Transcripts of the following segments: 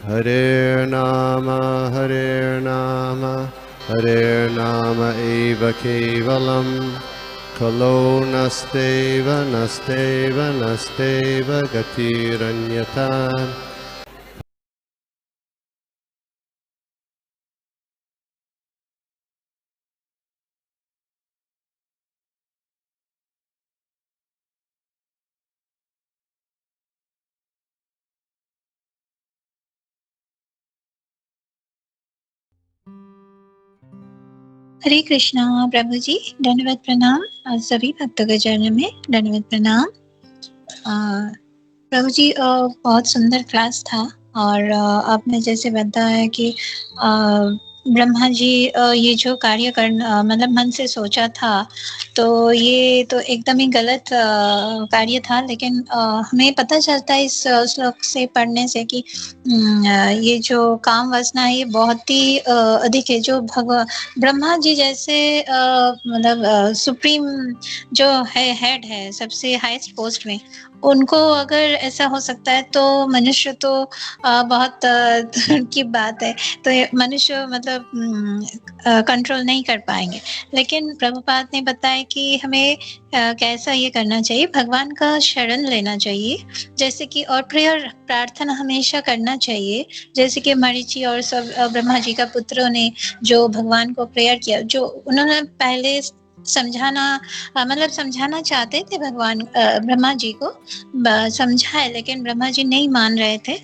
Hare Nama, Hare Nama eva kevalam, Kalo nasteva, nasteva, nasteva gatiranyata. हरे कृष्णा प्रभु जी, धन्यवाद प्रणाम। सभी भक्तों के चरणों में धन्यवाद प्रणाम। प्रभु जी, बहुत सुंदर क्लास था। और आपने जैसे बताया कि ब्रह्मा जी ये जो कार्य करना मतलब मन से सोचा था, तो ये तो एकदम ही गलत कार्य था। लेकिन हमें पता चलता है इस श्लोक से पढ़ने से कि ये जो काम वासना है ये बहुत ही अधिक है। जो ब्रह्मा जी जैसे मतलब सुप्रीम जो है, हेड है, सबसे हाईएस्ट पोस्ट में, उनको अगर ऐसा हो सकता है तो मनुष्य तो बहुत दूर की बात है। तो मनुष्य मतलब कंट्रोल नहीं कर पाएंगे। लेकिन प्रभुपाद ने बताया कि हमें कैसा ये करना चाहिए, भगवान का शरण लेना चाहिए, जैसे कि और प्रेयर प्रार्थना हमेशा करना चाहिए। जैसे कि मरीचि और सब ब्रह्मा जी का पुत्रों ने जो भगवान को प्रेयर किया, जो उन्होंने पहले समझाना मतलब समझाना चाहते थे भगवान ब्रह्मा जी को, समझाए, लेकिन ब्रह्मा जी नहीं मान रहे थे।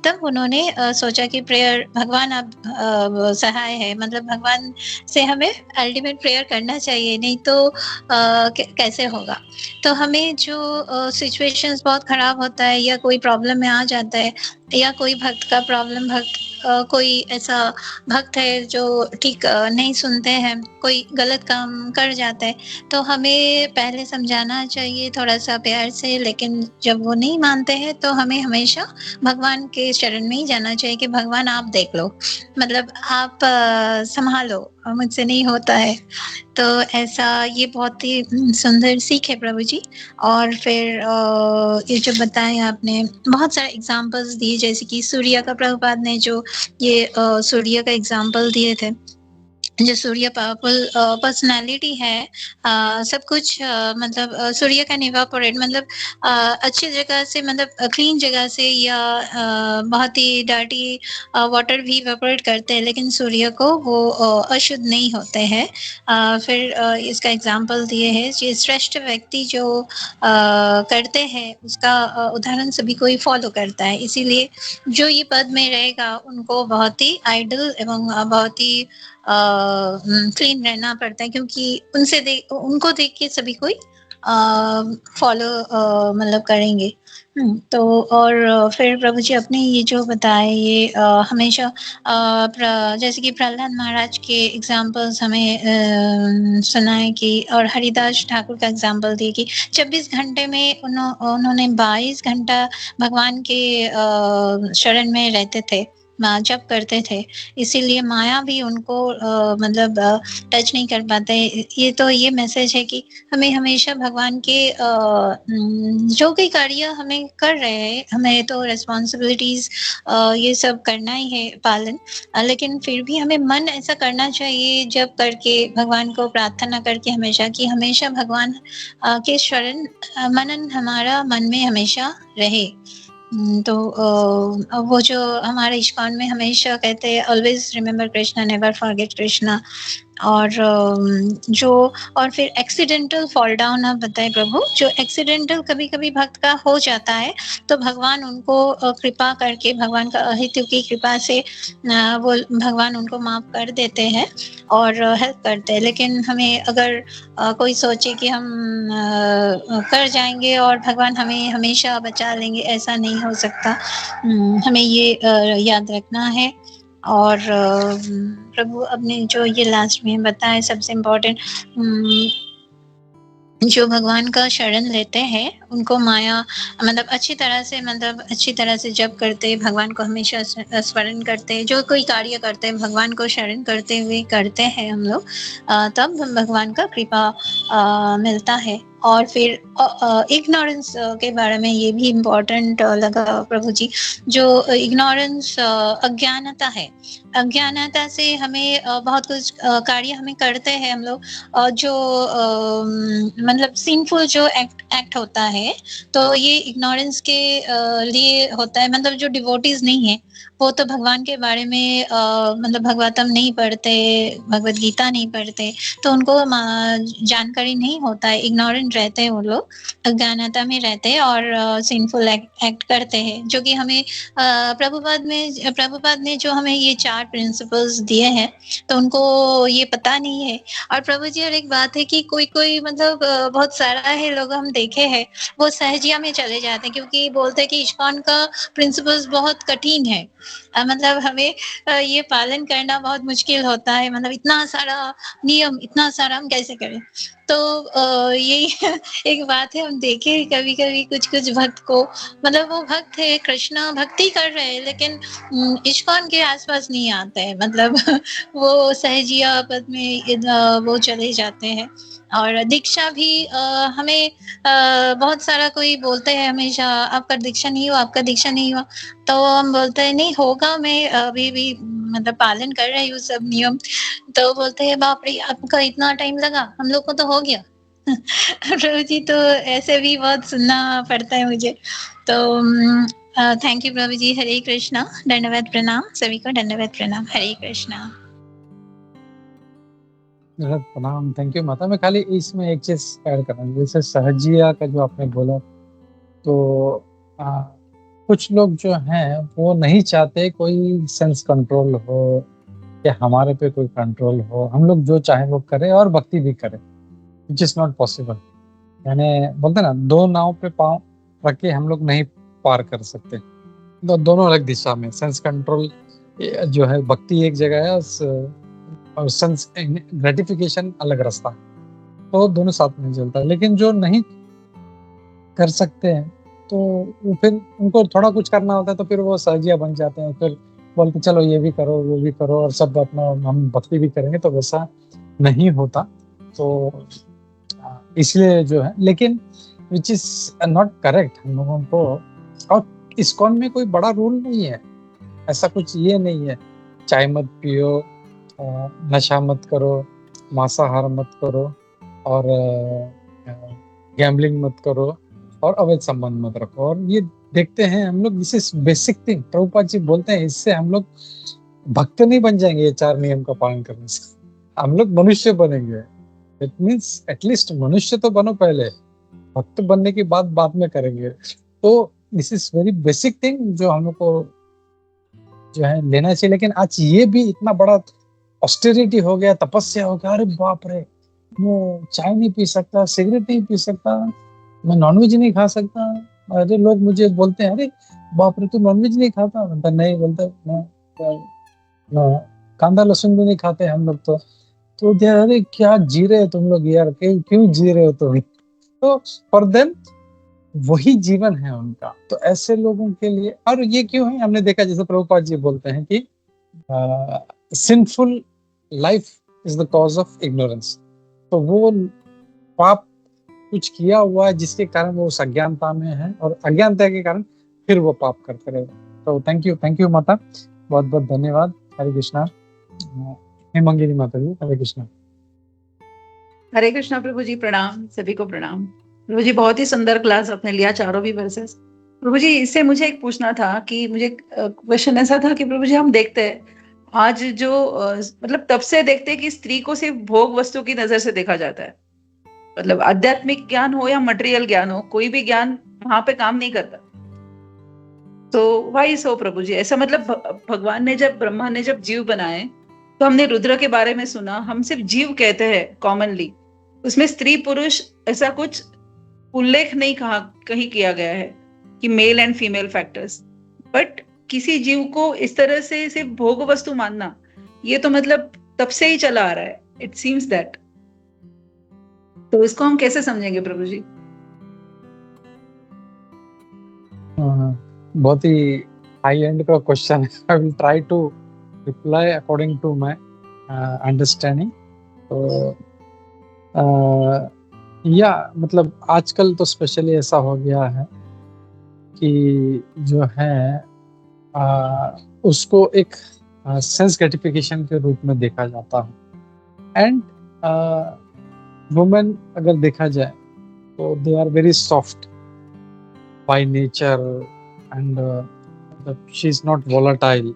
तब उन्होंने सोचा कि प्रेयर भगवान अब सहाय है, मतलब भगवान से हमें अल्टीमेट प्रेयर करना चाहिए, नहीं तो कैसे होगा। तो हमें जो सिचुएशंस बहुत खराब होता है या कोई प्रॉब्लम में आ जाता है, या कोई भक्त का प्रॉब्लम, कोई ऐसा भक्त है जो ठीक नहीं सुनते हैं, कोई गलत काम कर जाता है, तो हमें पहले समझाना चाहिए थोड़ा सा प्यार से। लेकिन जब वो नहीं मानते हैं तो हमें हमेशा भगवान के शरण में ही जाना चाहिए कि भगवान आप देख लो, मतलब आप संभालो, मुझसे नहीं होता है। तो ऐसा ये बहुत ही सुंदर सीख है प्रभु जी। और फिर ये जो बताया आपने, बहुत सारे एग्जांपल्स दिए, जैसे कि सूर्य का प्रभुपाद ने जो ये सूर्य का एग्जांपल दिए थे, जो सूर्य पावरफुल पर्सनालिटी है, सब कुछ मतलब सूर्य कैन इवापोरेट, मतलब अच्छी जगह से, मतलब क्लीन जगह से, या बहुत ही डर्टी वाटर भी इवापोरेट करते हैं, लेकिन सूर्य को वो अशुद्ध नहीं होते हैं। फिर इसका एग्जाम्पल दिए है, ये श्रेष्ठ व्यक्ति जो करते हैं उसका उदाहरण सभी कोई फॉलो करता है। इसीलिए जो ये पद में रहेगा उनको बहुत ही आइडल एवं बहुत ही क्लीन रहना पड़ता है, क्योंकि उनको देख के सभी कोई फॉलो मतलब करेंगे। तो और फिर प्रभु जी अपने ये जो बताए, ये हमेशा जैसे कि प्रहलाद महाराज के एग्जाम्पल्स हमें सुनाए कि, और हरिदास ठाकुर का एग्जाम्पल दिए कि 24 घंटे में उन्होंने 22 घंटा भगवान के शरण में रहते थे, जप करते थे। इसीलिए माया भी उनको मतलब टच नहीं कर पाते। ये तो ये मैसेज है कि हमें हमेशा भगवान के जो भी कार्य हमें कर रहे हैं, हमें तो रिस्पॉन्सिबिलिटीज ये सब करना ही है पालन, लेकिन फिर भी हमें मन ऐसा करना चाहिए जब करके भगवान को प्रार्थना करके हमेशा, कि हमेशा भगवान के शरण मनन हमारा मन में हमेशा रहे। तो वो जो हमारे इस्कॉन में हमेशा कहते हैं, always remember Krishna, never forget Krishna. और जो और फिर एक्सीडेंटल फॉल डाउन, आप बताए प्रभु, जो एक्सीडेंटल कभी कभी भक्त का हो जाता है, तो भगवान उनको कृपा करके, भगवान का अहितु की कृपा से वो भगवान उनको माफ कर देते हैं और हेल्प करते हैं। लेकिन हमें अगर कोई सोचे कि हम कर जाएंगे और भगवान हमें हमेशा बचा लेंगे, ऐसा नहीं हो सकता। हमें ये याद रखना है। और प्रभु अपने जो ये लास्ट में बताया, सबसे इम्पोर्टेंट, जो भगवान का शरण लेते हैं उनको माया मतलब अच्छी तरह से जप करते, भगवान को हमेशा स्मरण करते, जो कोई कार्य करते हैं भगवान को शरण करते हुए करते हैं हम लोग, तब भगवान का कृपा मिलता है। और फिर इग्नोरेंस के बारे में ये भी इम्पोर्टेंट लगा प्रभु जी। जो इग्नोरेंस अज्ञानता है, अज्ञानता से हमें बहुत कुछ कार्य हमें करते हैं हम लोग, जो मतलब सिंफुल जो एक्ट होता है, तो ये इग्नोरेंस के लिए होता है। मतलब जो डिवोटीज नहीं है वो तो भगवान के बारे में मतलब भगवतम नहीं पढ़ते, भगवत गीता नहीं पढ़ते, तो उनको जानकारी नहीं होता है, इग्नोरेंट रहते हैं वो लोग, अज्ञानता में रहते हैं और सिंफुल एक्ट करते हैं। जो कि हमें प्रभुपाद ने जो हमें ये 4 प्रिंसिपल्स दिए हैं, तो उनको ये पता नहीं है। और प्रभु जी और एक बात है कि कोई मतलब बहुत सारा है लोग हम देखे हैं वो सहजिया में चले जाते हैं, क्योंकि बोलते हैं कि इस्कॉन का प्रिंसिपल्स बहुत कठिन है, मतलब हमें ये पालन करना बहुत मुश्किल होता है, मतलब इतना सारा नियम, इतना सारा हम कैसे करें। तो यही एक बात है, हम देखे कभी कभी कुछ भक्त को, मतलब वो भक्त है, कृष्ण भक्ति कर रहे हैं, लेकिन इस्कॉन के आसपास नहीं आते हैं, मतलब वो सहजिया पद में वो चले जाते हैं। और दीक्षा भी हमें बहुत सारा कोई बोलते हैं हमेशा, आपका दीक्षा नहीं हुआ, आपका दीक्षा नहीं हुआ, तो हम बोलते हैं नहीं होगा, मैं अभी भी मतलब पालन कर रही हूँ सब नियम। तो बोलते हैं बाप रे आपका इतना टाइम लगा, हम लोग को तो हो गया। प्रभु जी, तो ऐसे भी बहुत सुनना पड़ता है मुझे। तो थैंक यू प्रभु जी। हरे कृष्णा, धन्यवाद प्रणाम सभी को, धन्यवाद प्रणाम, हरे कृष्णा। प्रणाम, थैंक यू माता। मैं खाली इसमें एक चीज ऐड करना, जैसे सहजिया का जो आपने बोला, तो कुछ लोग जो हैं वो नहीं चाहते कोई सेंस कंट्रोल हो या हमारे पे कोई कंट्रोल हो, हम लोग जो चाहे वो करें और भक्ति भी करें, विच इज नॉट पॉसिबल। यानी बोलते ना, 2 नाव पे पांव रख के हम लोग नहीं पार कर सकते, दोनों अलग दिशा में। सेंस कंट्रोल जो है, भक्ति एक जगह है और सेंस ग्रेटिफिकेशन अलग रास्ता, तो दोनों साथ में चलता है। लेकिन जो नहीं कर सकते हैं तो वो फिर उनको थोड़ा कुछ करना होता है, तो फिर वो सहजिया बन जाते हैं, फिर बोलते चलो ये भी करो वो भी करो और सब अपना हम भक्ति भी करेंगे, तो वैसा नहीं होता। तो इसलिए जो है, लेकिन विच इज नॉट करेक्ट हम लोगों को। और इस्कॉन में कोई बड़ा रूल नहीं है, ऐसा कुछ ये नहीं है चाय मत पियो, नशा मत करो, मांसाहार मत करो, और गैम्बलिंग मत करो, और अवैध संबंध मत रखो। और ये देखते हैं हम लोग, this is basic thing. Prabhupada ji बोलते हैं इससे हम लोग भक्त नहीं बन जाएंगे, ये 4 नियम का पालन करने से हम लोग मनुष्य बनेंगे। इट मीन्स एटलीस्ट मनुष्य तो बनो पहले, भक्त बनने की बात बाद में करेंगे। तो this is very basic thing जो हम लोग को जो है लेना चाहिए। लेकिन आज ये भी इतना बड़ा ऑस्टेरिटी हो गया, तपस्या हो गया, अरे बाप रे, मैं चाय नहीं पी सकता, सिगरेट नहीं पी सकता, मैं नॉनवेज नहीं खा सकता। अरे लोग मुझे बोलते हैं, अरे बाप रे तू नॉनवेज नहीं खाता? बोलता नहीं, बोलता मैं कांदा लहसुन भी नहीं खाते हम लोग। तो अरे क्या जी रहे हो तुम लोग यार, क्यों जी रहे हो तुम? तो फॉर देम वही जीवन है उनका। तो ऐसे लोगों के लिए, और ये क्यों है, हमने देखा जैसे प्रभुपाद जी बोलते हैं कि sinful life is the cause of ignorance. तो वो पाप कुछ किया हुआ है जिसके कारण वो उस अज्ञानता में है, और अज्ञानता के कारण फिर वो पाप करते रहे। तो थैंक यू माता, बहुत बहुत धन्यवाद। हरे कृष्णा। हेमंगिनी माता जी, हरे कृष्णा। हरे कृष्णा प्रभु जी, प्रणाम सभी को, प्रणाम प्रभु जी। बहुत ही सुंदर क्लास आपने लिया, चारों भी वर्सेस। प्रभु जी, इससे मुझे एक पूछना था कि मुझे क्वेश्चन ऐसा था कि प्रभु जी हम देखते हैं आज जो मतलब तब से देखते हैं कि स्त्री को सिर्फ भोग वस्तु की नजर से देखा जाता है। मतलब आध्यात्मिक ज्ञान हो या मटेरियल ज्ञान हो, कोई भी ज्ञान वहां पे काम नहीं करता। तो वाई सो प्रभु जी? ऐसा मतलब भगवान ने जब, ब्रह्मा ने जब जीव बनाए, तो हमने रुद्र के बारे में सुना, हम सिर्फ जीव कहते हैं कॉमनली, उसमें स्त्री पुरुष ऐसा कुछ उल्लेख नहीं कहीं किया गया है कि male and female factors. But किसी जीव को इस तरह से सिर्फ भोग वस्तु मानना, ये तो मतलब तब से ही चला आ रहा है, इट सीम्स दैट। तो इसको हम कैसे समझेंगे प्रभु जी? बहुत ही हाई एंड का क्वेश्चन है। I will try to reply according to my understanding. तो या मतलब आजकल तो स्पेशली ऐसा हो गया है कि जो है उसको एक सेंस ग्रेटिफिकेशन के रूप में देखा जाता है। एंड वुमेन अगर देखा जाए तो they are very soft by nature and she is not volatile,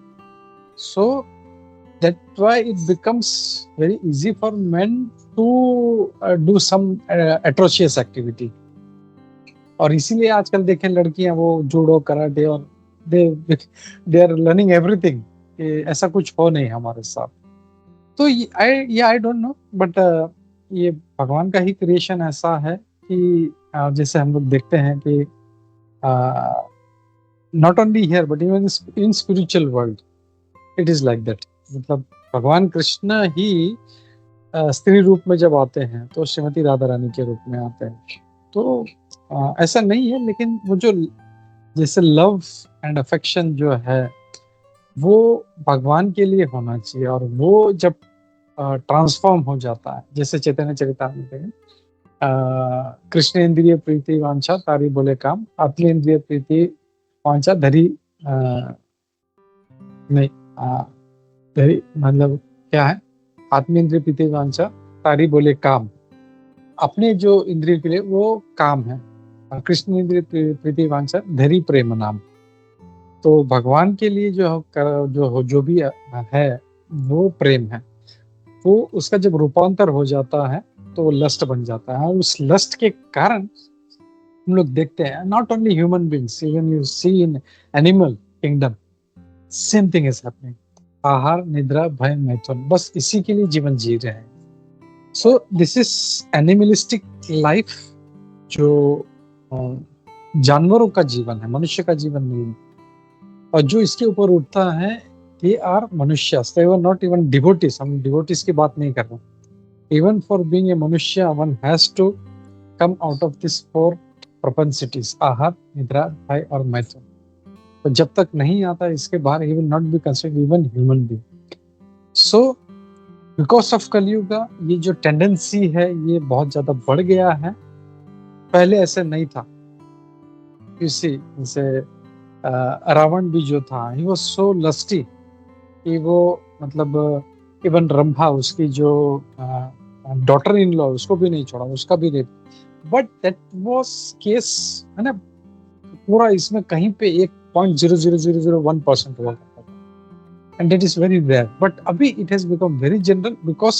so that's why it becomes very easy for men to do some atrocious activity। और इसीलिए आजकल देखें लड़कियां वो जूडो कराटे और दे आर लर्निंग एवरीथिंग, ऐसा कुछ हो नहीं हमारे साथ। तो आई डोंट नो, बट ये भगवान का ही क्रिएशन ऐसा है कि जैसे हम लोग देखते हैं कि not only here but even in spiritual world it is like that. मतलब भगवान कृष्ण ही स्त्री रूप में जब आते हैं तो श्रीमती राधा रानी के रूप में आते हैं। तो ऐसा नहीं है, लेकिन वो जो जैसे लव एंड अफेक्शन जो है वो भगवान के लिए होना चाहिए, और वो जब ट्रांसफॉर्म हो जाता है, जैसे चैतन्य चरितामृत में कृष्ण इंद्रिय प्रीति वांछा तारी बोले काम, आत्म इंद्रिय प्रीति वांछा धरी नहीं धरी मतलब क्या है, आत्म इंद्रिय प्रीति वांछा तारी बोले काम, अपने जो इंद्रिय के लिए वो काम है, कृष्ण इंद्रिय प्रीति वांछा धरी प्रेम नाम। तो भगवान के लिए जो भी है वो प्रेम है। वो उसका जब रूपांतर हो जाता है तो वो लस्ट बन जाता है, और उस लस्ट के कारण हम लोग देखते हैं not only human beings, even you see in animal kingdom same thing is happening. आहार निद्रा भय मैथुन, बस इसी के लिए जीवन जी रहे हैं। So this is animalistic life, जो जानवरों का जीवन है, मनुष्य का जीवन नहीं है। और जो इसके ऊपर उठता है दे आर मनुष्य, दे वर नॉट इवन डिवोटीज। हम डिवोटीज की बात नहीं कर रहे। इवन फॉर बीइंग ए मनुष्य one has to come out of this four propensities, आहार निद्रा भय और मैथुन। तो जब तक नहीं आता इसके बाहर he will not be considered even human being. So because of Kalyuga ये जो टेंडेंसी है ये बहुत ज्यादा बढ़ गया है, पहले ऐसे नहीं था। इसी जैसे रावण भी जो था ही वाज सो लस्टी कि वो मतलब इवन रंभा उसकी जो डॉटर इन लॉ उसको भी नहीं छोड़ा, उसका भी rape. But that was case है ना, पूरा इसमें कहीं पे 1.00001% हुआ करता था, and that is very rare. But अभी it has become very general because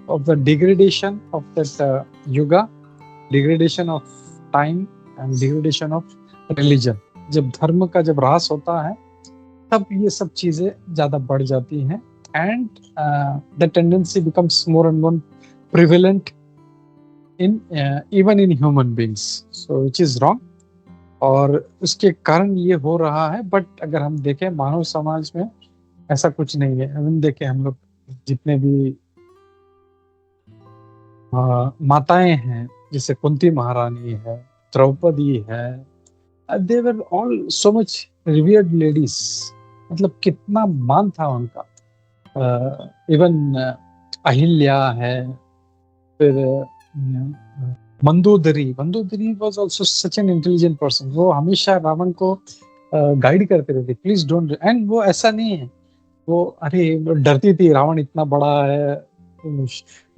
of the degradation of that yuga, degradation of time and degradation of religion. जब धर्म का जब ह्रास होता है तब ये सब चीजें ज्यादा बढ़ जाती हैं, and the tendency becomes more and more prevalent in even in human beings, so which is wrong. और उसके कारण ये हो रहा है। बट अगर हम देखें मानव समाज में ऐसा कुछ नहीं है। हम देखें हम लोग जितने भी माताएं हैं, जैसे कुंती महारानी है, द्रौपदी है, they were all so much revered ladies। मतलब कितना मान था उनका। इवन अहिल्या है, फिर Mandodari was also such an intelligent person। वो हमेशा रावण को गाइड करते रहते, प्लीज डोंट। एंड वो ऐसा नहीं है वो अरे डरती थी, रावण इतना बड़ा है,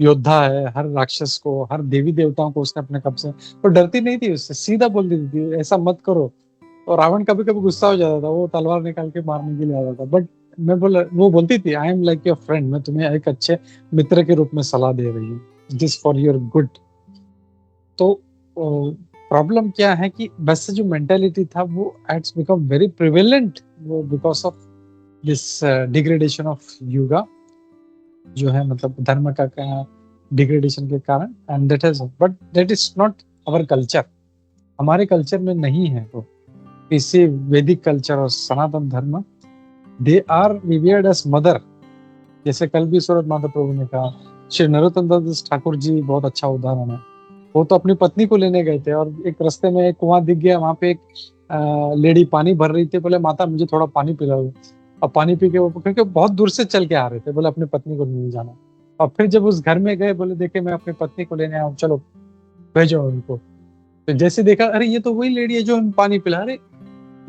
योद्धा है, हर राक्षस को, हर देवी देवताओं को उसने अपने कब्जे, तो डरती नहीं थी उससे, सीधा बोल देती थी ऐसा मत करो। और रावण कभी कभी गुस्सा हो जाता था, वो तलवार निकाल के मारने के लिए आता था। बट वो बोलती थी I am like your friend, मैं तुम्हें एक अच्छे मित्र के रूप में सलाह दे रही हूँ, दिस फॉर योर गुड। तो प्रॉब्लम क्या है कि वैसे जो मेंटालिटी था वो हैज बिकम वेरी प्रिवेलेंट, वो because of this degradation of yuga जो है, मतलब धर्म का डिग्रेडेशन के कारण। And that is but that is not our culture, हमारे कल्चर में नहीं है वो। इसी वैदिक कल्चर और सनातन धर्म they are revered as mother. जैसे कल भी सूरत माता प्रभु ने कहा, श्री नरोत्तम दास ठाकुर जी बहुत अच्छा उदाहरण है। वो तो अपनी पत्नी को लेने गए थे और एक रास्ते में एक कुआं दिख गया, वहां पे एक लेडी पानी भर रही थी, बोले माता मुझे थोड़ा पानी पिलाओ। और पानी पी के वो, क्योंकि बहुत दूर से चल के आ रहे थे, बोले अपनी पत्नी को नहीं जाना। और फिर जब उस घर में गए, बोले देखे मैं अपनी पत्नी को लेने आऊँ, चलो भेजो उनको। तो जैसे देखा, अरे ये तो वही लेडी है जो हम पानी पिला रहे,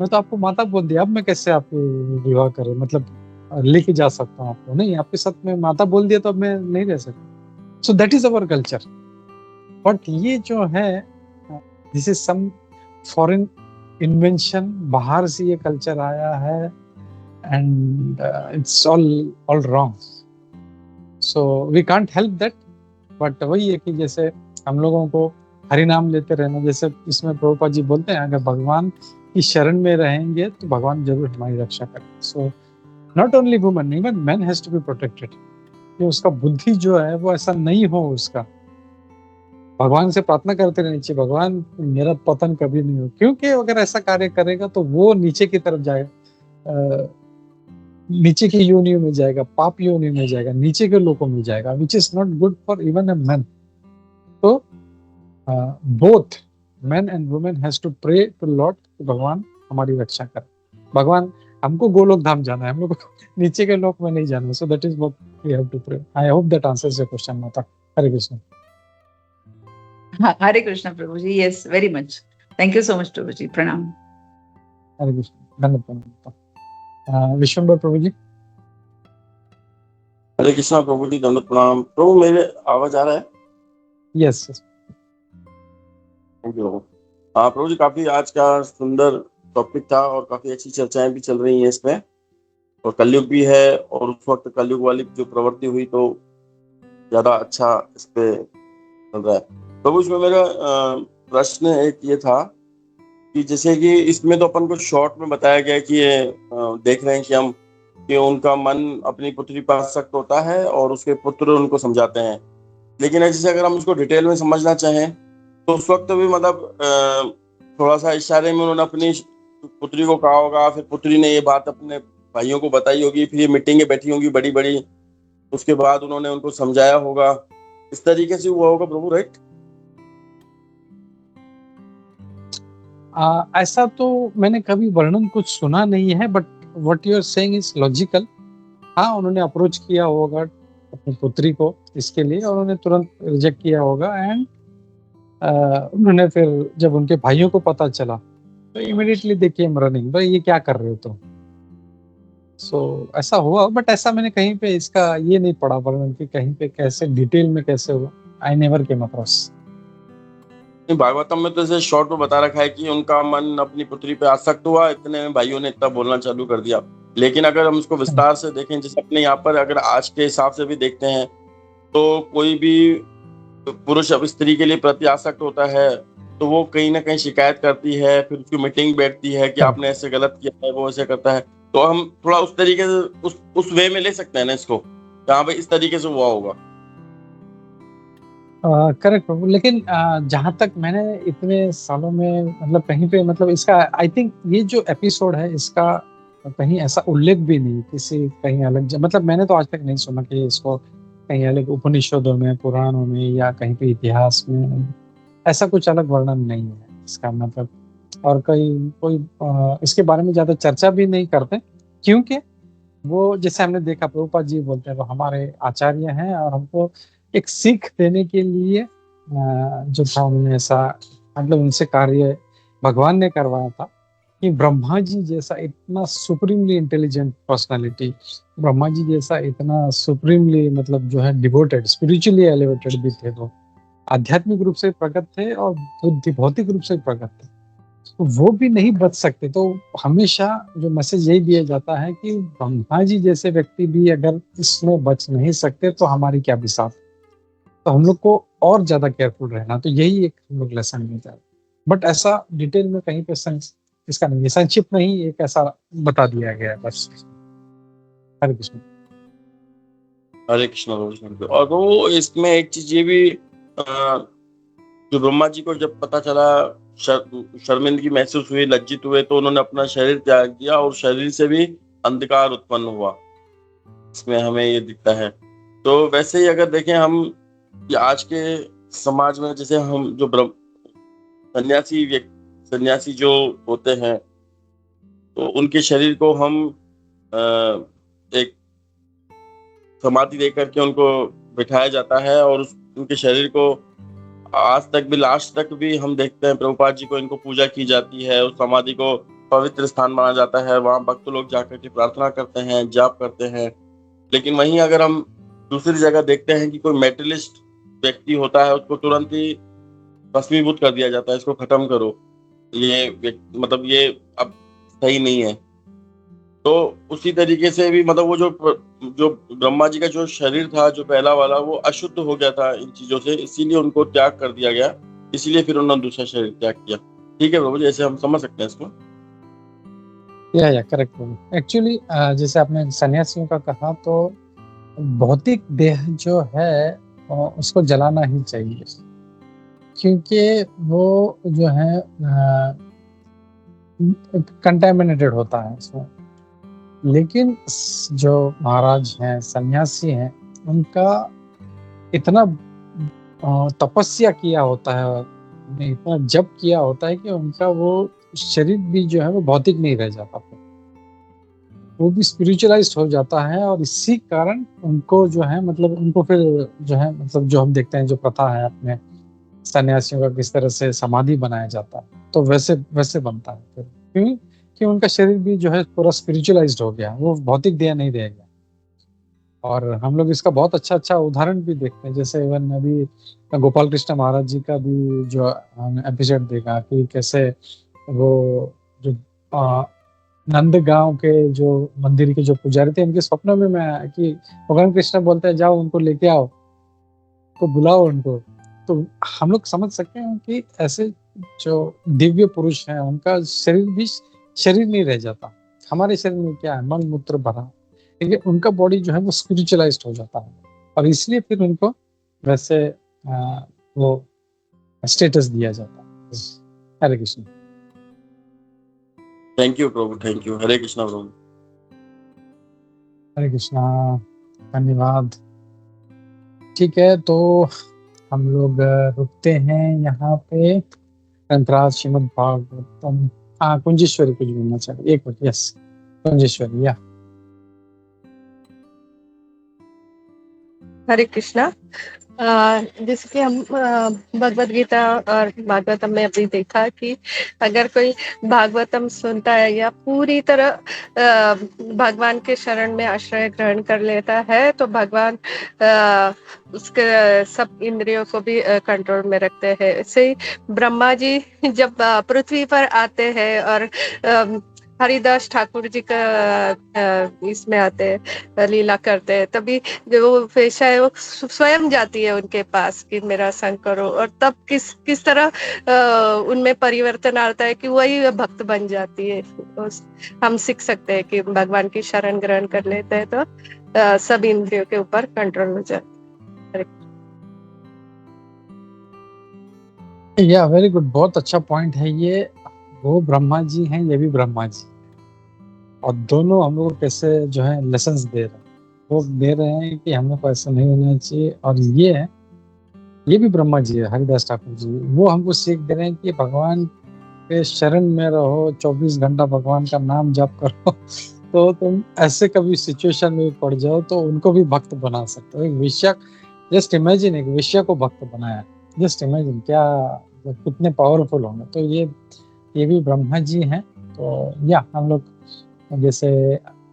मैं तो आपको माता बोल दिया, अब मैं कैसे आपको विवाह करूं, मतलब लेके जा सकता हूँ आपको, नहीं आपके साथ में माता बोल दिया तो अब मैं नहीं रह सकता। So that is our culture. But ये जो है, this is some foreign invention, बाहर से ये कल्चर आया है, and it's all wrong. So we can't help that. But वही है कि जैसे हम लोगों को हरि नाम लेते रहना, जैसे इसमें प्रभुपाद जी बोलते हैं, अगर भगवान की शरण में रहेंगे तो भगवान जरूर हमारी रक्षा करेंगे। So not only woman, even man has to be protected, कि उसका बुद्धि जो है वो ऐसा नहीं हो उसका। भगवान से प्रार्थना करते रहनी चाहिए, भगवान मेरा पतन कभी नहीं हो, क्योंकि अगर ऐसा कार्य करेगा तो वो नीचे की तरफ जाएगा, नीचे की योनि में जाएगा, पाप योनि में जाएगा, नीचे के लोगों में जाएगा, which is not good for even a man. तो both man and women has to pray to lord, भगवान हमारी रक्षा करे। भगवान, हमको गोलोक धाम जाना है, हम लोग को नीचे के लोक में नहीं जाना। So that is what we have to pray. I hope that answers your question माता। हरे कृष्ण। हाँ, Hare Krishna Prabhu ji, yes very much, thank you so much Prabhu ji, प्रणाम। हरे कृष्ण, धन्यवाद। विश्वम्बर प्रभु जी। हरे कृष्णा प्रभु जी, दंडवत प्रणाम। प्रभु मेरे आवाज आ रहा है? Yes yes. Thank you. हाँ प्रभु जी, काफी आज का सुंदर टॉपिक था और काफी अच्छी चर्चाएं भी चल रही हैं इसमें, और कलयुग भी है, और उस वक्त कलयुग वाली जो प्रवृत्ति हुई तो ज्यादा अच्छा इस पे चल रहा है। प्रभु इसमें मेरा प्रश्न एक ये था कि जैसे कि इसमें तो अपन को शॉर्ट में बताया गया कि ये देख रहे हैं कि हम कि उनका मन अपनी पुत्री पर आसक्त होता है और उसके पुत्र उनको समझाते हैं, लेकिन जैसे अगर हम उसको डिटेल में समझना चाहें तो उस वक्त भी मतलब थोड़ा सा इशारे में उन्होंने अपनी पुत्री को कहा होगा, फिर पुत्री ने ये बात अपने भाइयों को बताई होगी, फिर ये मीटिंगें बैठी होंगी बड़ी बड़ी, उसके बाद उन्होंने उनको समझाया होगा, इस तरीके से हुआ होगा प्रभु, राइट? ऐसा तो मैंने कभी वर्णन कुछ सुना नहीं है, but what you are saying is logical. हाँ, उन्होंने अप्रोच किया होगा अपनी पुत्री को इसके लिए, और उन्होंने तुरंत रिजेक्ट किया होगा, एंड उन्होंने फिर जब उनके भाइयों को पता चला तो इमीडिएटली दे केम रनिंग, भाई ये क्या कर रहे हो तुम। सो ऐसा हुआ, बट ऐसा मैंने कहीं पे इसका ये नहीं पढ़ा वर्णन कि कहीं पे कैसे डिटेल में कैसे हुआ। I never came across. Bhagavatam में तो ऐसे शॉर्ट में बता रखा है कि उनका मन अपनी पुत्री पे आसक्त हुआ, इतने में भाइयों ने इतना बोलना चालू कर दिया। लेकिन अगर हम इसको विस्तार से देखें, जैसे अपने यहाँ पर अगर आज के हिसाब से भी देखते हैं, तो कोई भी पुरुष अब स्त्री के लिए प्रति आसक्त होता है तो वो कहीं ना कहीं शिकायत करती है, फिर उसकी मीटिंग बैठती है कि आपने ऐसे गलत किया है, वो ऐसे करता है। तो हम थोड़ा उस तरीके से उस वे में ले सकते हैं ना इसको, जहाँ पे इस तरीके से हुआ होगा। करेक्ट प्रभु, लेकिन जहाँ तक मैंने इतने सालों में मतलब कहीं पे मतलब इसका आई थिंक ये जो एपिसोड है इसका कहीं ऐसा उल्लेख भी नहीं किसी कहीं अलग, मतलब मैंने तो आज तक नहीं सुना कि इसको कहीं अलग उपनिषदों में, पुराणों में या कहीं पे इतिहास में ऐसा कुछ अलग वर्णन नहीं है इसका मतलब। और कोई इसके बारे में ज्यादा चर्चा भी नहीं करते, क्योंकि वो जैसे हमने देखा प्रभुपाद जी बोलते हैं वो हमारे आचार्य हैं, और हमको एक सीख देने के लिए जो था उन्होंने ऐसा मतलब उनसे कार्य भगवान ने करवाया था कि ब्रह्मा जी जैसा इतना supremely intelligent personality, Brahma ji जैसा इतना सुप्रीमली मतलब जो है डिवोटेड, स्पिरिचुअली एलिवेटेड भी थे, वो आध्यात्मिक रूप से प्रकट थे और बुद्धि भौतिक रूप से प्रकट थे, तो वो भी नहीं बच सकते। तो हमेशा जो मैसेज यही दिया जाता है कि ब्रह्मा जी जैसे व्यक्ति भी अगर इसमें बच नहीं सकते तो हमारी क्या बिसात। तो हम लोग को और ज्यादा केयरफुल रहना, तो यही एक हम लोग लेसन मिलता है। बट ऐसा डिटेल में कहीं पे इसका नहीं है, संक्षिप्त में ही एक ऐसा बता दिया गया है बस। हरे कृष्ण। हरे कृष्ण। और वो इसमें एक चीज ये भी जो ब्रह्मा जी को जब पता चला, शर्मिंदगी महसूस हुई, लज्जित हुए, तो उन्होंने अपना शरीर त्याग दिया और शरीर से भी अंधकार उत्पन्न हुआ, इसमें हमें ये दिखता है। तो वैसे ही अगर देखें हम आज के समाज में, जैसे हम जो सन्यासी जो होते हैं, तो उनके शरीर को हम एक समाधि दे करके उनको बिठाया जाता है और उनके शरीर को आज तक भी, लास्ट तक भी हम देखते हैं प्रभुपाद जी को, इनको पूजा की जाती है, उस समाधि को पवित्र स्थान माना जाता है, वहाँ भक्त लोग जाकर के प्रार्थना करते हैं, जाप करते हैं। लेकिन वहीं अगर हम दूसरी जगह देखते हैं कि कोई मेटलिस्ट व्यक्ति होता है, उसको तुरंत ही भस्मीभूत कर दिया जाता है, इसको खत्म करो, मतलब ये अब सही नहीं है। तो उसी तरीके से भी मतलब वो जो ब्रह्मा जी का जो शरीर था, जो पहला वाला, वो अशुद्ध हो गया था इन चीजों से, इसीलिए उनको त्याग कर दिया गया, इसीलिए फिर उन्होंने दूसरा शरीर त्याग किया। ठीक है प्रभु जी, ऐसे हम समझ सकते हैं इसको। या करेक्ट प्रभु। एक्चुअली जैसे आपने सन्यासियों का कहा, तो भौतिक देह जो है उसको जलाना ही चाहिए, क्योंकि वो जो है कंटेमिनेटेड होता है इसमें। लेकिन जो महाराज हैं, सन्यासी हैं, उनका इतना तपस्या किया होता है, इतना जप किया होता है कि उनका वो शरीर भी जो है वो भौतिक नहीं रह जाता, वो भी स्पिरिचुअलाइज्ड हो जाता है। और इसी कारण उनको जो है मतलब उनको फिर जो है मतलब जो हम देखते हैं, जो प्रथा है अपने सन्यासियों का, किस तरह से समाधि बनाया जाता है, तो वैसे बनता है फिर, क्योंकि उनका शरीर भी जो है पूरा स्पिरिचुअलाइज्ड हो गया, वो भौतिक देह नहीं रह गया। और हम लोग इसका बहुत अच्छा उदाहरण भी देखते हैं, जैसे इवन अभी गोपाल कृष्ण महाराज जी का भी जो एपिसोड देखा कि कैसे वो जो नंदगांव के जो मंदिर के जो पुजारी थे, उनके स्वप्न में मैं कि भगवान कृष्ण बोलते हैं जाओ उनको लेके आओ, तो बुलाओ उनको। तो हम लोग समझ सकते हैं कि ऐसे जो दिव्य पुरुष हैं, उनका शरीर नहीं रह जाता। हमारे शरीर में क्या है, मल मूत्र भरा, लेकिन उनका बॉडी जो है वो स्पिरिचुअलाइज्ड हो जाता है, और इसलिए फिर उनको वैसे वो स्टेटस दिया जाता है। Hare Krishna. Thank you Prabhu, thank you. Hare Krishna Prabhu. Hare Krishna, धन्यवाद। ठीक है, तो हम लोग रुकते हैं यहाँ पे। ग्रंथराज श्रीमद् भागवतम। कुंजेश्वरी कुछ बोलना चाहिए, एक मिनट। यस, कुंजेश्वरी। या हरे कृष्णा। जैसे कि हम भगवत गीता और भागवतम में अभी देखा कि अगर कोई भागवतम सुनता है या पूरी तरह भगवान के शरण में आश्रय ग्रहण कर लेता है, तो भगवान उसके सब इंद्रियों को भी कंट्रोल में रखते हैं। ऐसे ही ब्रह्मा जी जब पृथ्वी पर आते हैं और हरिदास ठाकुर जी का इसमें आते हैं, लीला करते हैं, तभी जो वो पेशा है वो स्वयं जाती है उनके पास कि मेरा संग करो, और तब किस तरह उनमें परिवर्तन आता है कि वही भक्त बन जाती है। हम सीख सकते हैं कि भगवान की शरण ग्रहण कर लेते हैं तो सब इंद्रियों के ऊपर कंट्रोल हो जाता है। या वेरी गुड, बहुत अच्छा पॉइंट है ये। वो ब्रह्मा जी हैं, ये भी ब्रह्मा जी, और दोनों हम लोग कैसे जो है लेसन्स दे रहे हैं। वो दे रहे हैं कि हम लोग को ऐसा नहीं होना चाहिए, और ये भी ब्रह्मा जी है, हरिदास ठाकुर जी। वो हमको सीख दे रहे हैं कि भगवान के शरण में रहो, 24 घंटा भगवान का नाम जप करो, तो तुम ऐसे कभी सिचुएशन में पड़ जाओ तो उनको भी भक्त बना सकते हो। एक वेश्या, जस्ट इमेजिन, एक वेश्या को भक्त बनाया, जस्ट इमेजिन क्या कितने पावरफुल होंगे। तो ये भी ब्रह्मा जी हैं। तो या हम लोग जैसे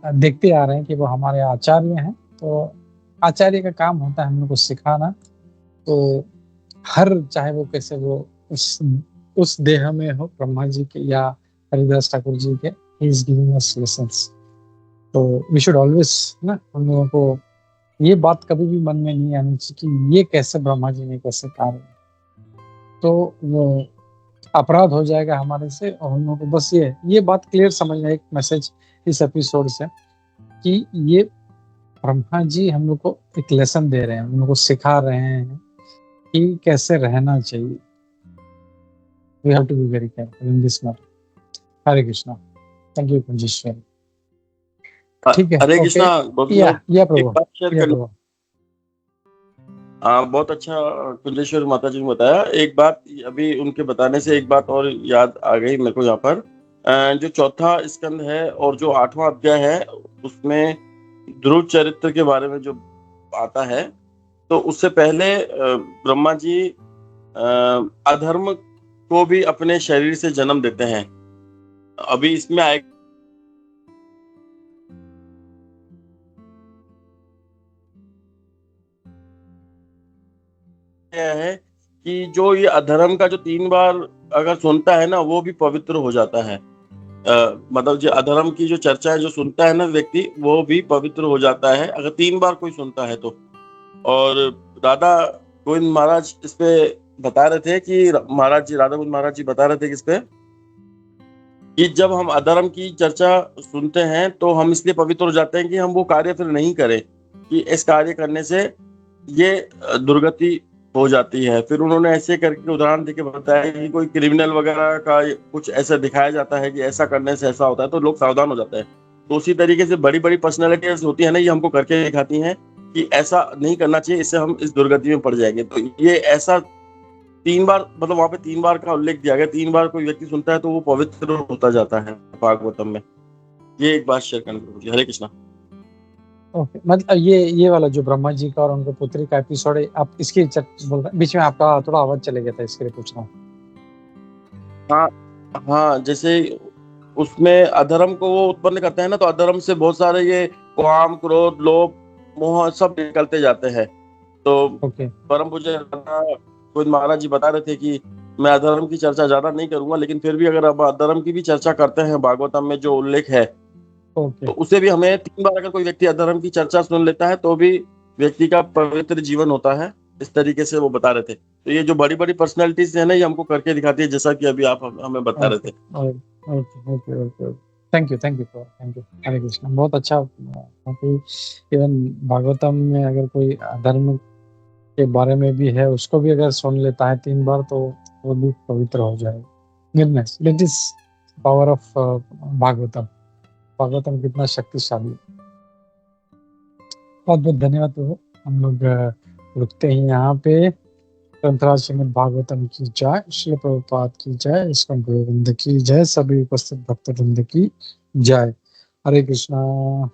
देखते आ रहे हैं कि वो हमारे आचार्य हैं, तो आचार्य का काम होता है हम लोग को सिखाना। तो हर चाहे वो कैसे वो उस देह में हो, ब्रह्मा जी के या हरिदास ठाकुर जी के, he is giving us lessons. तो वी शुड ऑलवेज ना, हम लोगों को ये बात कभी भी मन में नहीं आनी चाहिए कि ये कैसे ब्रह्मा जी ने कैसे कहा, तो वो अपराध हो जाएगा हमारे से। और हम लोगों को बस ये बात क्लियर समझना, एक मैसेज इस एपिसोड से, कि ये ब्रह्मा जी हम लोग को एक लेसन दे रहे हैं, हम लोग को सिखा रहे हैं कि कैसे रहना चाहिए। We have to be very careful in this matter. Hare Krishna. Thank you Kunjeshwari. ठीक है, हरे कृष्णा। या प्रभु। बहुत अच्छा कुंजेश्वर माता जी ने बताया। एक बात अभी उनके बताने से एक बात और याद आ गई मेरे को यहाँ पर, जो चौथा स्कंद है और जो 8वां अध्याय है, उसमें ध्रुव चरित्र के बारे में जो आता है, तो उससे पहले ब्रह्मा जी अधर्म को भी अपने शरीर से जन्म देते हैं। अभी इसमें आए है कि जो ये अधर्म का जो 3 बार अगर सुनता है ना, वो भी पवित्र हो जाता है। मतलब जो अधर्म की जो चर्चा है जो सुनता है ना व्यक्ति, वो भी पवित्र हो जाता है अगर 3 बार कोई सुनता है तो। और राधा गोविंद महाराज इस पे बता रहे थे कि महाराज जी, राधा गोविंद महाराज जी बता रहे थे कि इस पे कि जब हम अधर्म की चर्चा सुनते हैं तो हम इसलिए पवित्र हो जाते हैं कि हम वो कार्य फिर नहीं करें, कि इस कार्य करने से ये दुर्गति हो जाती है। फिर उन्होंने ऐसे करके उदाहरण देके बताया कि कोई क्रिमिनल वगैरह का कुछ ऐसा दिखाया जाता है कि ऐसा करने से ऐसा होता है, तो लोग सावधान हो जाते हैं। तो उसी तरीके से बड़ी बड़ी पर्सनैलिटीज होती है ना, ये हमको करके दिखाती हैं कि ऐसा नहीं करना चाहिए, इससे हम इस दुर्गति में पड़ जाएंगे। तो ये ऐसा 3 बार, मतलब वहां पे 3 बार का उल्लेख दिया गया, 3 बार कोई व्यक्ति सुनता है तो वो पवित्र होता जाता है भागवतम में। ये एक बात शेयर करनी थी। हरे कृष्णा। ओके, मतलब ये वाला जो ब्रह्मा जी का और उनके पुत्री का एपिसोड है, आप इसकी बोल रहे, बीच में आपका थोड़ा आवाज चले गया था, इसके लिए पूछ रहा हूँ। हाँ, जैसे उसमें अधर्म को वो उत्पन्न करते हैं ना, तो अधर्म से बहुत सारे ये काम, क्रोध, लोभ, मोह सब निकलते जाते हैं। तो ओके, परम पूज्य गोविंद महाराज जी बता रहे थे कि मैं अधर्म की चर्चा ज्यादा नहीं करूंगा, लेकिन फिर भी अगर अब अधर्म की भी चर्चा करते हैं भागवतम में जो उल्लेख है, ओके, तो उसे भी हमें 3 बार अगर कोई व्यक्ति अधर्म की चर्चा सुन लेता है तो भी व्यक्ति का पवित्र जीवन होता है। इस तरीके से वो बता रहे थे। तो ये जो बड़ी बड़ी पर्सनैलिटीज है ना, ये हमको करके दिखाती है, जैसा कि अभी आप हमें बता रहे थे। Okay, okay, okay. Thank you, thank you. Hare Krishna. बहुत अच्छा। इवन भागवतम में अगर कोई अधर्म के बारे में भी है, उसको भी अगर सुन लेता है 3 बार, तो वो भी पवित्र हो जाएगा। Goodness, that is power of Bhagavatam. Bhagavatam कितना शक्तिशाली। बहुत बहुत धन्यवाद प्रभु। हम लोग रुकते हैं यहाँ पे। ग्रंथराज श्रीमद् भागवतम की जय, श्री प्रभुपाद की जय, इस्कॉन गोविंद की जय, सभी उपस्थित भक्त वृंद की जय। हरे कृष्णा।